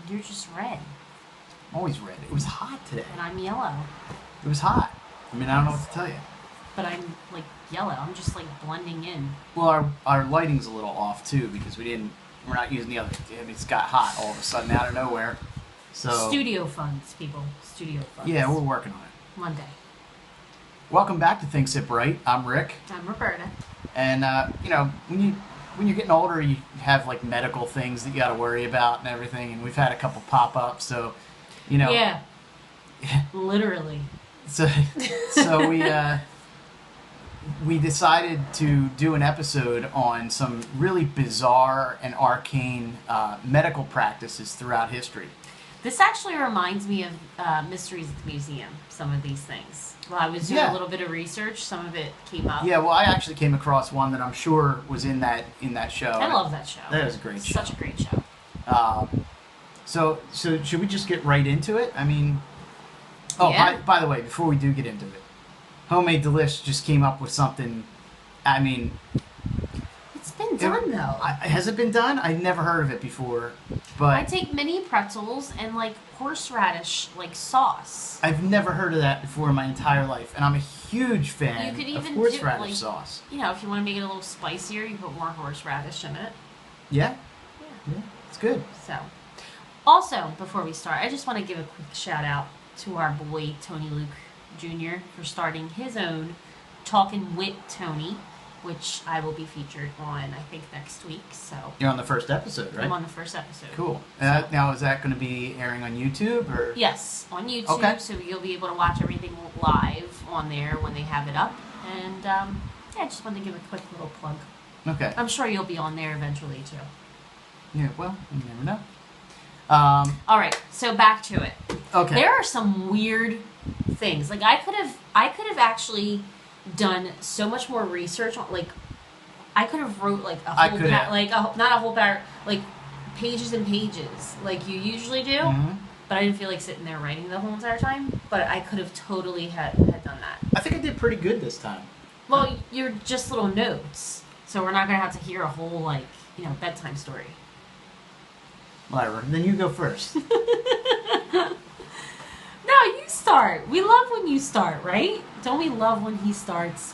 You're just red. I'm always red. It was hot today. And I'm yellow. It was hot. I mean, I don't know what to tell you. But I'm, like, yellow. I'm just, like, blending in. Well, our lighting's a little off, too, because we're not using the other. I mean, it's got hot all of a sudden out of nowhere. So Studio funds, people. Studio funds. yeah, we're working on it. One day. Welcome back to Thinksipwrite. I'm Rick. I'm Roberta. And, when you're getting older, you have, like, medical things that you got to worry about and everything. And we've had a couple pop-ups, so, Yeah. Literally. So we decided to do an episode on some really bizarre and arcane medical practices throughout history. This actually reminds me of Mysteries at the Museum, some of these things. While I was doing a little bit of research, some of it came up. Yeah, well, I actually came across one that I'm sure was in that show. I love that show. That was a great show. Such a great show. So should we just get right into it? I mean, by the way, before we do get into it, Homemade Delish just came up with something. I mean, it's been done though. Has it been done? I've never heard of it before. But I take mini pretzels and like horseradish like sauce. I've never heard of that before in my entire life, and I'm a huge fan you could even of horseradish do, sauce. You know, if you want to make it a little spicier, you put more horseradish in it. Yeah? Yeah. It's good. So, also, before we start, I just want to give a quick shout out to our boy, Tony Luke Jr., for starting his own Talkin' Wit Tony, which I will be featured on, I think, next week. So You're on the first episode, right? I'm on the first episode. Cool. So, now, is that going to be airing on YouTube? Or? Yes, on YouTube, Okay. so you'll be able to watch everything live on there when they have it up. And, I just wanted to give a quick little plug. Okay. I'm sure you'll be on there eventually, too. Yeah, well, you never know. All right, so back to it. Okay. There are some weird things. Like I could have actually done so much more research on. Like I could have wrote like a whole not a whole paragraph, like pages and pages, like you usually do. Mm-hmm. But I didn't feel like sitting there writing the whole entire time. But I could have totally had done that. I think I did pretty good this time. Well, you're just little notes, so we're not gonna have to hear a whole like bedtime story. Whatever. Then you go first. No, you start. We love when you start, right? Don't we love when he starts?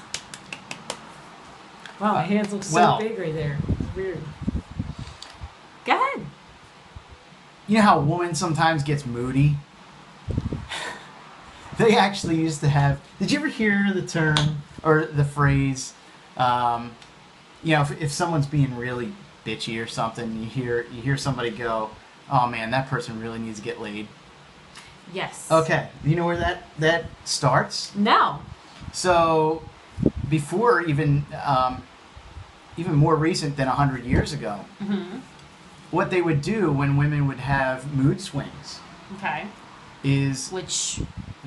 Wow, my hands look so big right there. It's weird. Go ahead. You know how a woman sometimes gets moody? They actually used to have... Did you ever hear the term or the phrase, if someone's being really bitchy or something, you hear somebody go, "Oh man, that person really needs to get laid." Yes. Okay. You know where that starts? No. So, before even more recent than 100 years ago, Mm-hmm. what they would do when women would have mood swings Okay. is... Which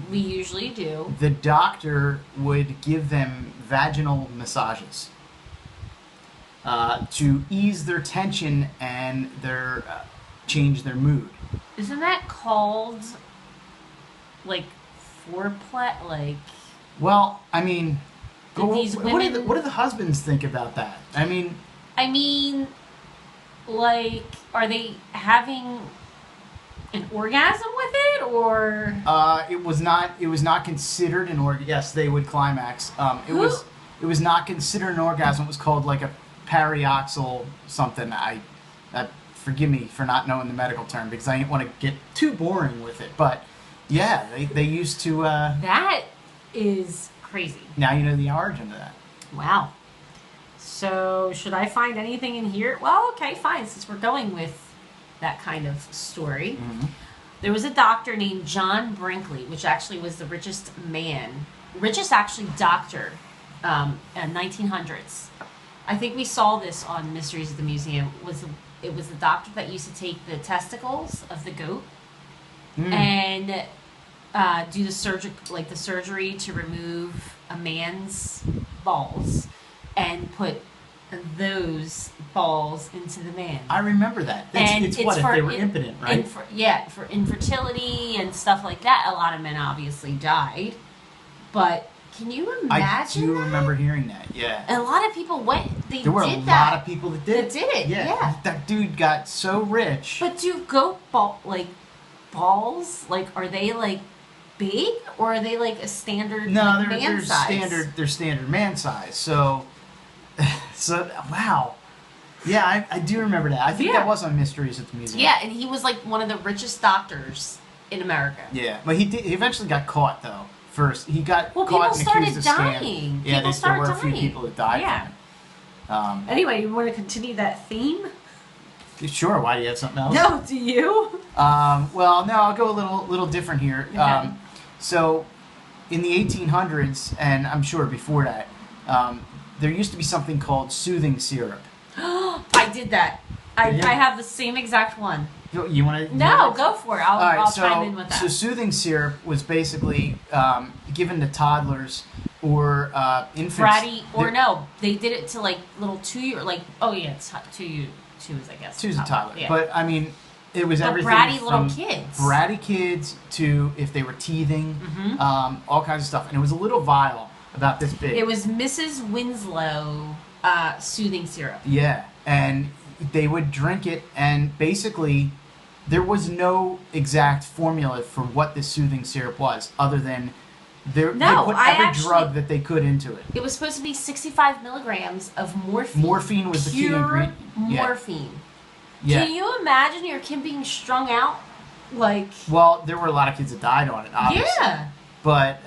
we usually do. The doctor would give them vaginal massages to ease their tension and change their mood. Isn't that called like foreplay? Like. Well, I mean, These women... what do the husbands think about that? I mean, like, are they having an orgasm with it, or? it was not considered an orgasm. Yes, they would climax. It was not considered an orgasm. It was called like a perioxal something. Forgive me for not knowing the medical term because I didn't want to get too boring with it. But yeah, they used to. That is crazy. Now you know the origin of that. Wow. So should I find anything in here? Well, okay, fine. Since we're going with that kind of story, Mm-hmm. there was a doctor named John Brinkley, which actually was the richest doctor in 1900s. I think we saw this on Mysteries at the Museum. It was the doctor that used to take the testicles of the goat and do the surgery to remove a man's balls and put those balls into the man. I remember that. It's if they were impotent, right? For infertility and stuff like that. A lot of men obviously died, but Can you I imagine do that? remember hearing that. Yeah. And a lot of people went. There were a lot of people that did. That did it. Yeah. That dude got so rich. But do goat balls are they like big or are they like a standard man size? They're standard man size. So wow. Yeah, I do remember that. I think that was on Mysteries at the Museum. Yeah, and he was like one of the richest doctors in America. Yeah, but he eventually got caught though. First, he got caught and accused of dying. scam. Yeah, there were a few people that died from it. Anyway, you want to continue that theme? Sure. Why do you have something else? No, do you? Well, no, I'll go a little different here. Okay. So, in the 1800s, and I'm sure before that, there used to be something called soothing syrup. I did that. I have the same exact one. You want to? No, go for it. I'll chime in with that. So soothing syrup was basically given to toddlers or infants. Bratty, or no, they did it to like little 2-year, it's 2 is I guess. 2's a toddler, yeah. but I mean, it was everything bratty from little kids. Bratty kids to if they were teething, Mm-hmm. all kinds of stuff, and it was a little vial about this big. It was Mrs. Winslow soothing syrup. Yeah, and they would drink it, and basically, there was no exact formula for what this soothing syrup was, other than they put every drug that they could into it. It was supposed to be 65 milligrams of morphine. Morphine was the key ingredient. Morphine. Yeah. Can you imagine your kid being strung out? Well, there were a lot of kids that died on it, obviously. Yeah. But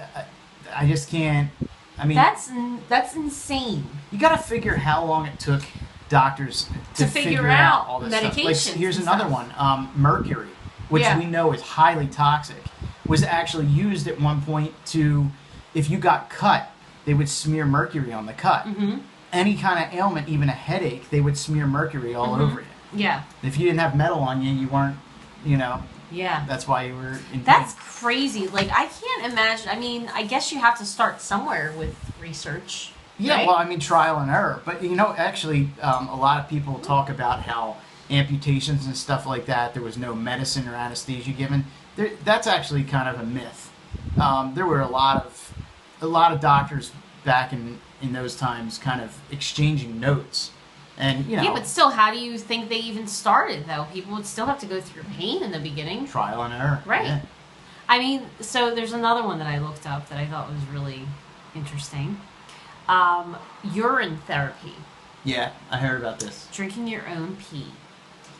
I just can't. I mean, that's insane. You got to figure how long it took doctors to figure out all this medications. Stuff. Here's another one. Mercury, which we know is highly toxic, was actually used at one point to, if you got cut, they would smear mercury on the cut. Mm-hmm. Any kind of ailment, even a headache, they would smear mercury all over you. Yeah. If you didn't have metal on you, you weren't, Yeah. That's why you were in pain. That's crazy. I can't imagine. I mean, I guess you have to start somewhere with research. Yeah, right? well, I mean, trial and error. But, actually, a lot of people talk about how amputations and stuff like that, there was no medicine or anesthesia given. That's actually kind of a myth. There were a lot of doctors back in those times kind of exchanging notes. And, Yeah, but still, how do you think they even started, though? People would still have to go through pain in the beginning. Trial and error. Right. Yeah. I mean, so there's another one that I looked up that I thought was really interesting. Urine therapy. Yeah, I heard about this. Drinking your own pee.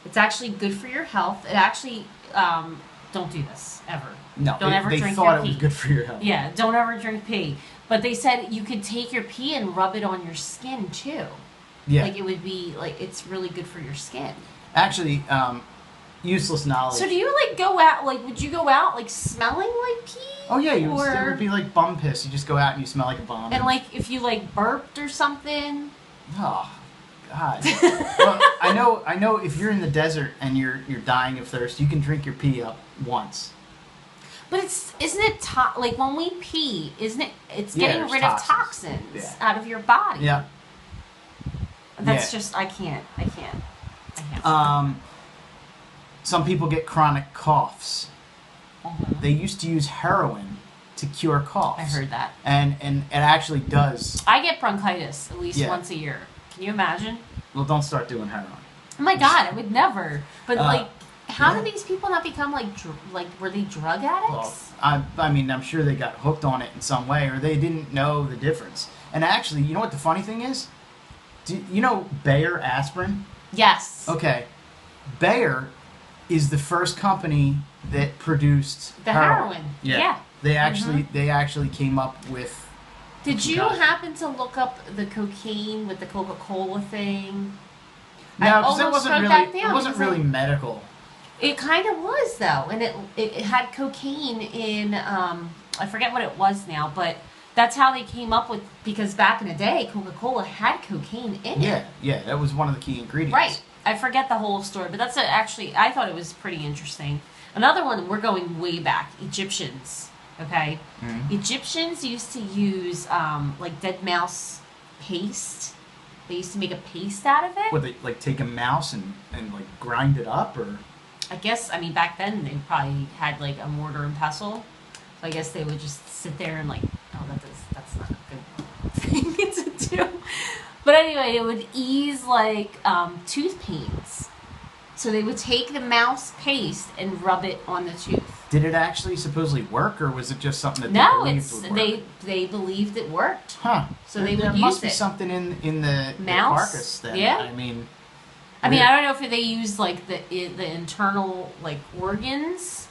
It's actually good for your health. It actually, don't do this, ever. No, don't ever they drink thought your it pee. was good for your health. Yeah, don't ever drink pee. But they said you could take your pee and rub it on your skin, too. Yeah. It would be, it's really good for your skin. Actually, useless knowledge. So do you, go out, would you go out, smelling like pee? Oh, yeah, it would be like bum piss. You just go out and you smell like a bum. And, if you, burped or something? Oh, God. Well, I know if you're in the desert and you're dying of thirst, you can drink your pee up once. But isn't it, when we pee, it's getting rid of toxins out of your body. Yeah. That's just, I can't. Some people get chronic coughs. Mm-hmm. They used to use heroin to cure coughs. I heard that. And it actually does. I get bronchitis at least once a year. Can you imagine? Well, don't start doing heroin. Oh my God, I would never. But how do these people not become were they drug addicts? Well, I mean, I'm sure they got hooked on it in some way, or they didn't know the difference. And actually, you know what the funny thing is? Do you know Bayer aspirin? Yes. Okay. Bayer is the first company that produced the heroin. Yeah. They actually came up with. Did you happen to look up the cocaine with the Coca-Cola thing? No, because it wasn't really medical. It kind of was though, and it had cocaine in I forget what it was now, but that's how they came up with, because back in the day Coca-Cola had cocaine in it. Yeah, that was one of the key ingredients. Right. I forget the whole story, but that's actually, I thought it was pretty interesting. Another one, we're going way back, Egyptians. Okay? Mm-hmm. Egyptians used to use dead mouse paste. They used to make a paste out of it. Would they take a mouse and grind it up, or? I guess, back then they probably had a mortar and pestle. So I guess they would just sit there and that's that's not a good thing to do. But anyway, it would ease like tooth pains. So they would take the mouse paste and rub it on the tooth. Did it actually supposedly work, or was it just something that No, they believed would work? they believed it worked. Huh. So they there would must use be it. something in the Mouse? carcass then. Yeah. I mean, I don't know if they used like the internal like organs,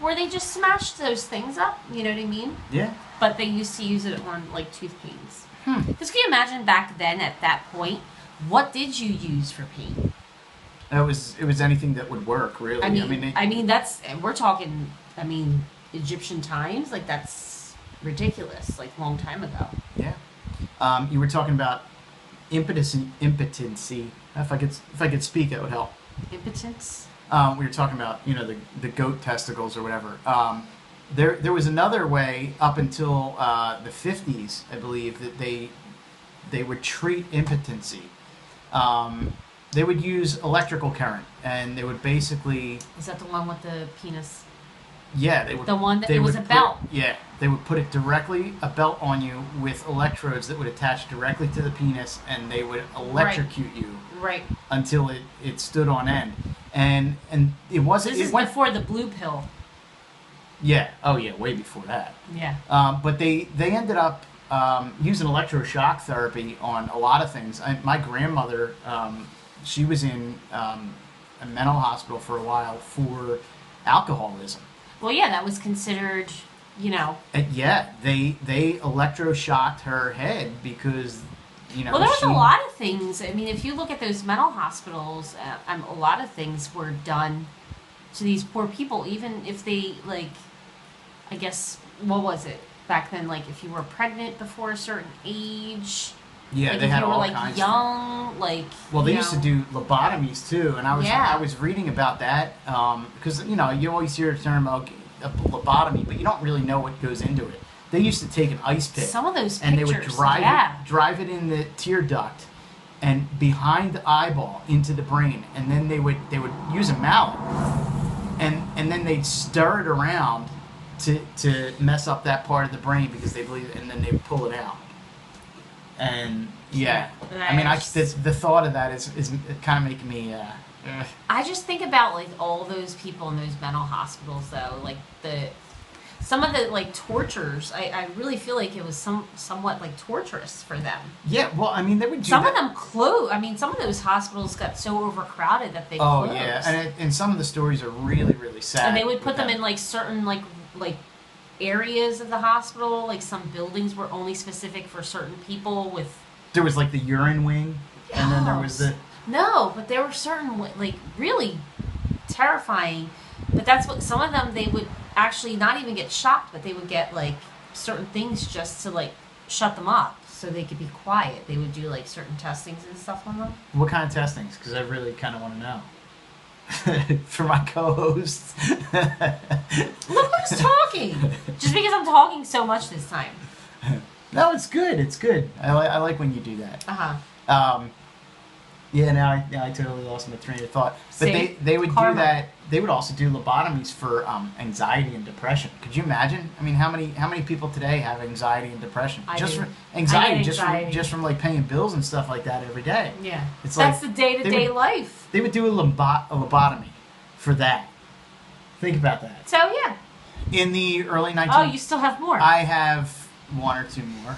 or they just smashed those things up. You know what I mean? yeah. But they used to use it on like tooth pains. Because can you imagine back then at that point, what did you use for pain? It was anything that would work, really. I mean that's, and we're talking, Egyptian times, like that's ridiculous, like long time ago. Yeah. You were talking about impotency. If I could speak, that would help. Impotence. We were talking about the goat testicles or whatever. There was another way up until the 50s, I believe, that they would treat impotency. They would use electrical current, and they would basically... Is that the one with the penis? Yeah, they would... The one that it was a belt. They would put it directly, a belt on you with electrodes that would attach directly to the penis, and they would electrocute you. Right. Until it stood on end. And it wasn't... This is before the blue pill. Yeah. Oh, yeah, way before that. Yeah. But they ended up using electroshock therapy on a lot of things. My grandmother... she was in a mental hospital for a while for alcoholism. Well, yeah, that was considered, And yeah, they electroshocked her head because, Well, there was a lot of things. I mean, if you look at those mental hospitals, a lot of things were done to these poor people, even if they, like, I guess, what was it back then? Like, if you were pregnant before a certain age... Yeah, like they if had you were all like kinds young, of like well, they used to do lobotomies too, and I was reading about that because you always hear the term a lobotomy, but you don't really know what goes into it. They used to take an ice pick, some of those and pictures, they would drive it in the tear duct and behind the eyeball into the brain, and then they would use a mallet, and then they'd stir it around to mess up that part of the brain because they believe, and then they would pull it out. And yeah, the thought of that is kind of making me. I just think about like all those people in those mental hospitals, though, like some of the like tortures. I really feel like it was somewhat like torturous for them. Yeah, well, I mean, they would do some of them closed. I mean, some of those hospitals got so overcrowded that they closed. Oh yeah, and some of the stories are really really sad. And they would put them in like certain like areas of the hospital, like some buildings were only specific for certain people with... There was like the urine wing, and then there was the... No, but there were certain, like, really terrifying, but that's what, some of them, they would actually not even get shocked, but they would get, like, certain things just to, like, shut them up so they could be quiet. They would do, like, certain testings and stuff on them. What kind of testings? Because I really kind of want to know. For my co-hosts. Look who's talking! Just because I'm talking so much this time. No, it's good. It's good. I like when you do that. Uh-huh. Yeah, now I totally lost my train of thought. But they would do that. They would also do lobotomies for anxiety and depression. Could you imagine? I mean, how many people today have anxiety and depression? From anxiety, just from like paying bills and stuff like that every day. Yeah, it's that's like the day-to-day life. They would do a lobotomy for that. Think about that. So yeah. In the early 19... Oh, you still have more. I have one or two more.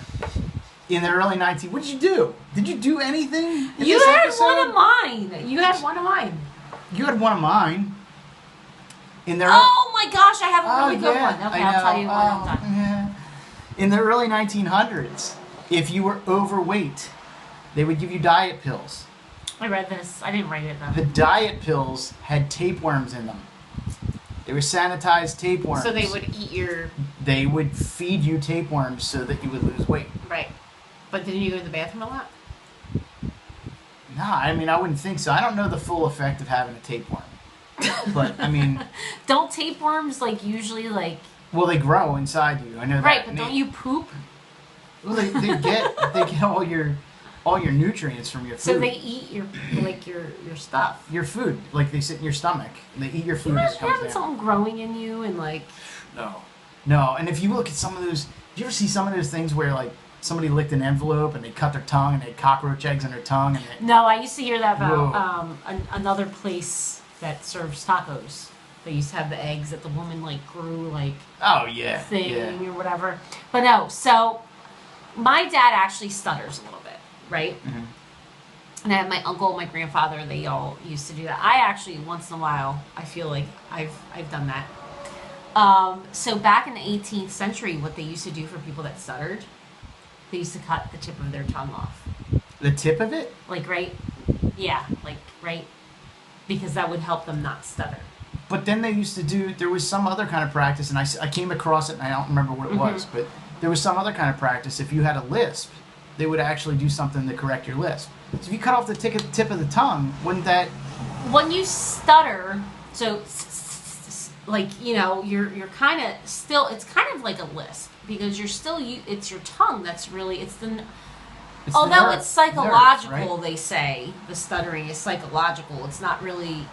In the early 19... What did you do? Did you do anything in You this had episode? one of mine. You had one of mine. You had one of mine. Oh my gosh, I have a really good one. Okay, I'll tell you when I'm done. Yeah. In the early 1900s, if you were overweight, they would give you diet pills. I read this. I didn't write it though. The diet pills had tapeworms in them. They were sanitized tapeworms. So they would eat your... They would feed you tapeworms so that you would lose weight. Right. But didn't you go to the bathroom a lot? No, I mean, I wouldn't think so. I don't know the full effect of having a tapeworm. But, I mean... Don't tapeworms, like, usually, like... Well, they grow inside you. I know that. Right, but don't you poop? Well, they get all your nutrients from your food. So they eat your stuff. Your food, like they sit in your stomach and they eat your food as it comes down. Something growing in you and like. No, and if you look at some of those, do you ever see some of those things where like somebody licked an envelope and they cut their tongue and they had cockroach eggs in their tongue. And No, I used to hear that about another place that serves tacos. They used to have the eggs that the woman like grew like thing or whatever. But no, so my dad actually stutters a little bit, right? Mm-hmm. And I have my uncle, my grandfather, they all used to do that. I actually, once in a while, I feel like I've done that. So back in the 18th century, what they used to do for people that stuttered, they used to cut the tip of their tongue off. The tip of it? Like right, because that would help them not stutter. But then they used to do, there was some other kind of practice, and I came across it, and I don't remember what it was, but there was some other kind of practice. If you had a lisp, they would actually do something to correct your lisp. So if you cut off the tip of the tongue, wouldn't that... When you stutter, so, like, you know, you're kind of still, it's kind of like a lisp, because you're still, it's your tongue that's really, it's psychological, nerves, right? They say, the stuttering is psychological. It's not really...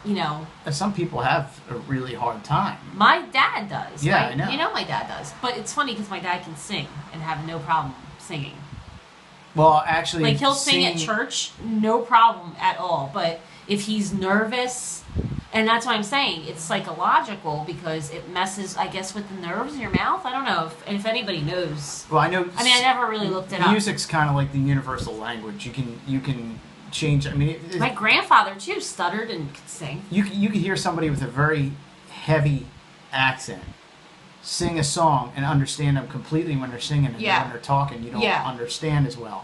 You know, some people have a really hard time. My dad does. Yeah, right? I know. You know my dad does. But it's funny because my dad can sing and have no problem singing. Well, actually... Like, he'll sing at church, no problem at all. But if he's nervous... And that's why I'm saying it's psychological because it messes, I guess, with the nerves in your mouth. I don't know if anybody knows. Well, I know... I mean, I never really looked it up. Music's kind of like the universal language. You can change. I mean, my grandfather too stuttered and could sing. You could hear somebody with a very heavy accent sing a song and understand them completely when they're singing, and when they're talking, you don't understand as well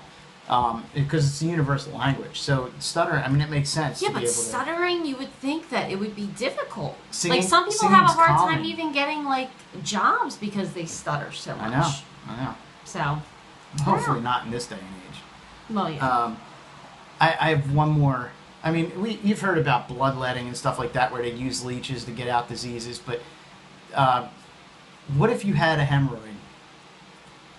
because it's a universal language. So stuttering, I mean, it makes sense. Yeah, to but be able stuttering, you would think that it would be difficult. Singing, like some people have a hard calming. time even getting like jobs because they stutter so much. I know. So hopefully not in this day and age. Well, yeah. I have one more. I mean, you've heard about bloodletting and stuff like that where they use leeches to get out diseases, but what if you had a hemorrhoid?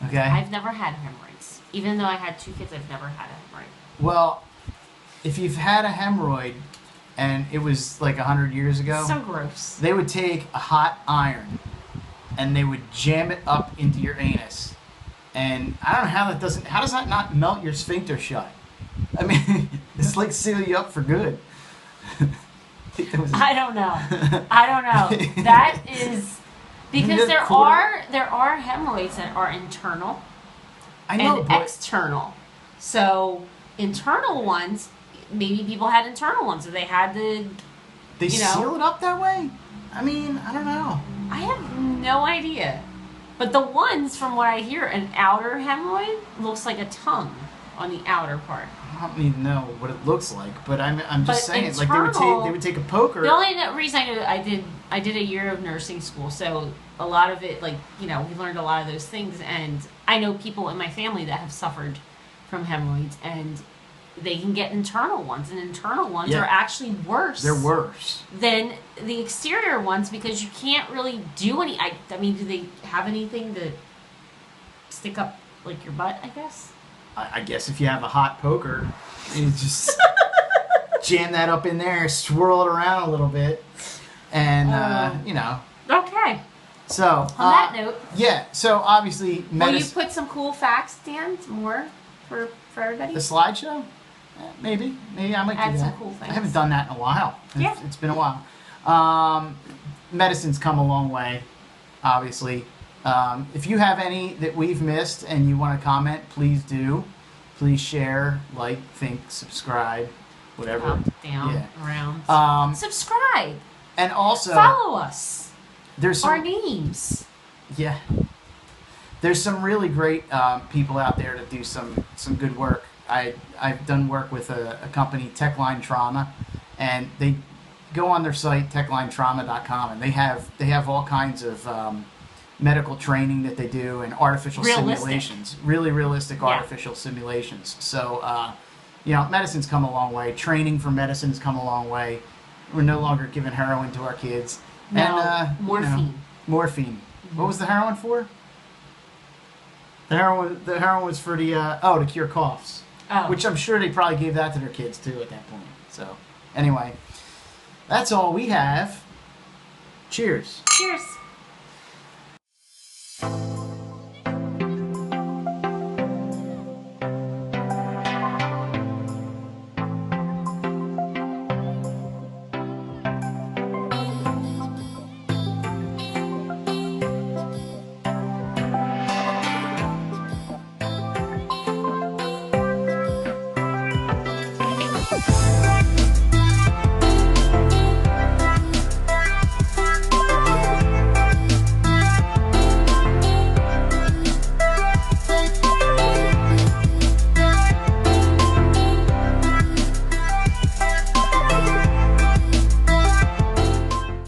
Okay? I've never had hemorrhoids. Even though I had 2 kids, I've never had a hemorrhoid. Well, if you've had a hemorrhoid and it was like 100 years ago... So gross. They would take a hot iron and they would jam it up into your anus. And I don't know how that doesn't... How does that not melt your sphincter shut? I mean, it's like seal you up for good. I don't know. That is because there are hemorrhoids that are internal and external. So internal ones, maybe people had internal ones, or they had the. They seal it up that way. I mean, I don't know. I have no idea. But the ones, from what I hear, an outer hemorrhoid looks like a tongue on the outer part. I don't even know what it looks like, but I'm just saying, internal, like they would take a poker. The only reason I knew I did a year of nursing school, so a lot of it, like, you know, we learned a lot of those things, and I know people in my family that have suffered from hemorrhoids, and they can get internal ones, and internal ones are actually worse. They're worse than the exterior ones because you can't really do any. I mean, do they have anything to stick up like your butt? I guess. I guess if you have a hot poker, you just jam that up in there, swirl it around a little bit, and you know. Okay. So on that note. Yeah. So obviously, will you put some cool facts, Dan? More for everybody. The slideshow. Maybe I might add do that. some cool things. I haven't done that in a while. Yeah. It's been a while. Medicine's come a long way, obviously. If you have any that we've missed and you want to comment, please do. Please share, like, think, subscribe, whatever. Up, down, around. Subscribe. And also follow us. There's our names. Yeah. There's some really great people out there that do some good work. I've done work with a company, Techline Trauma, and they go on their site, techlinetrauma.com, and they have all kinds of medical training that they do and artificial simulations, really realistic artificial simulations. So, you know, medicine's come a long way. Training for medicine has come a long way. We're no longer giving heroin to our kids. No, and, morphine. You know, morphine. What was the heroin for? The heroin was for the to cure coughs. Oh. Which I'm sure they probably gave that to their kids too at that point. So, anyway, that's all we have. Cheers. Cheers.